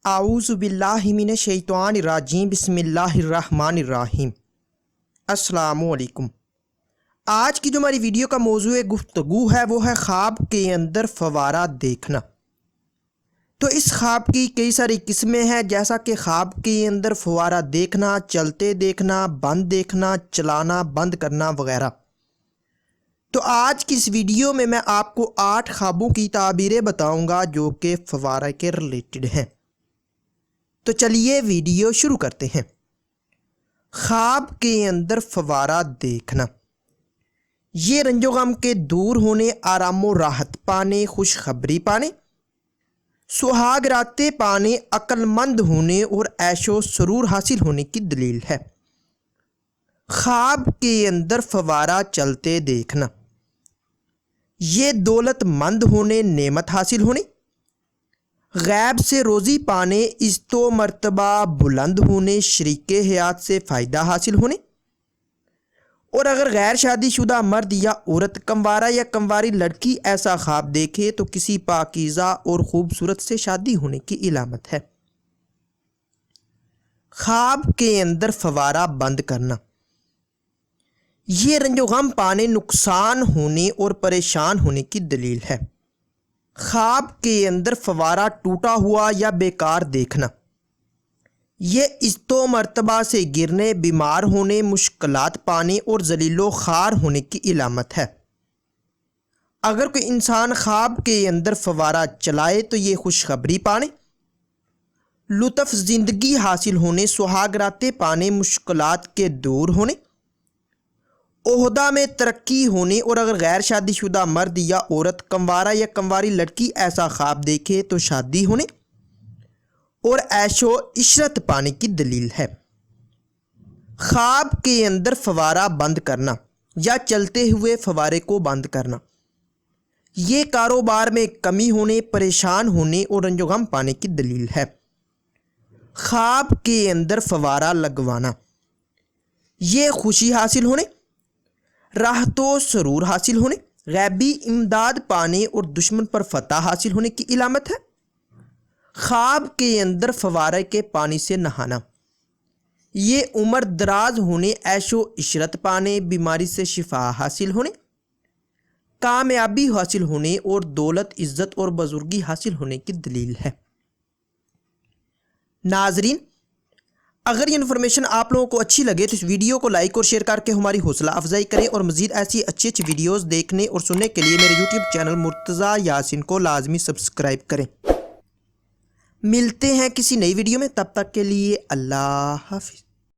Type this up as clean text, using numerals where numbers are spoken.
اعوذ باللہ من الشیطان الرجیم بسم اللہ الرحمن الرحیم۔ السلام علیکم۔ آج کی جو ہماری ویڈیو کا موضوع گفتگو ہے وہ ہے خواب کے اندر فوارہ دیکھنا۔ تو اس خواب کی کئی ساری قسمیں ہیں، جیسا کہ خواب کے اندر فوارہ دیکھنا، چلتے دیکھنا، بند دیکھنا، چلانا بند کرنا وغیرہ۔ تو آج کی اس ویڈیو میں آپ کو 8 خوابوں کی تعبیریں بتاؤں گا جو کہ فوارہ کے ریلیٹڈ ہیں۔ تو چلیے ویڈیو شروع کرتے ہیں۔ خواب کے اندر فوارہ دیکھنا، یہ رنج و غم کے دور ہونے، آرام و راحت پانے، خوشخبری پانے، سہاگ راتیں پانے، عقل مند ہونے اور عیش و سرور حاصل ہونے کی دلیل ہے۔ خواب کے اندر فوارہ چلتے دیکھنا، یہ دولت مند ہونے، نعمت حاصل ہونے، غیب سے روزی پانے، عزت و مرتبہ بلند ہونے، شریک حیات سے فائدہ حاصل ہونے، اور اگر غیر شادی شدہ مرد یا عورت، کنوارا یا کنواری لڑکی ایسا خواب دیکھے تو کسی پاکیزہ اور خوبصورت سے شادی ہونے کی علامت ہے۔ خواب کے اندر فوارہ بند کرنا، یہ رنج و غم پانے، نقصان ہونے اور پریشان ہونے کی دلیل ہے۔ خواب کے اندر فوارہ ٹوٹا ہوا یا بیکار دیکھنا، یہ عزت و مرتبہ سے گرنے، بیمار ہونے، مشکلات پانے اور ذلیل و خوار ہونے کی علامت ہے۔ اگر کوئی انسان خواب کے اندر فوارہ چلائے تو یہ خوشخبری پانے، لطف زندگی حاصل ہونے، سہاگ راتیں پانے، مشکلات کے دور ہونے، عہدہ میں ترقی ہونے، اور اگر غیر شادی شدہ مرد یا عورت، کنوارا یا کنواری لڑکی ایسا خواب دیکھے تو شادی ہونے اور عیش و عشرت پانے کی دلیل ہے۔ خواب کے اندر فوارہ بند کرنا یا چلتے ہوئے فوارے کو بند کرنا، یہ کاروبار میں کمی ہونے، پریشان ہونے اور رنج و غم پانے کی دلیل ہے۔ خواب کے اندر فوارہ لگوانا، یہ خوشی حاصل ہونے، راحت و سرور حاصل ہونے، غیبی امداد پانے اور دشمن پر فتح حاصل ہونے کی علامت ہے۔ خواب کے اندر فوارے کے پانی سے نہانا، یہ عمر دراز ہونے، عیش و عشرت پانے، بیماری سے شفا حاصل ہونے، کامیابی حاصل ہونے اور دولت، عزت اور بزرگی حاصل ہونے کی دلیل ہے۔ ناظرین، اگر یہ انفارمیشن آپ لوگوں کو اچھی لگے تو اس ویڈیو کو لائک اور شیئر کر کے ہماری حوصلہ افزائی کریں، اور مزید ایسی اچھی ویڈیوز دیکھنے اور سننے کے لیے میرے یوٹیوب چینل مرتضیٰ یاسین کو لازمی سبسکرائب کریں۔ ملتے ہیں کسی نئی ویڈیو میں، تب تک کے لیے اللہ حافظ۔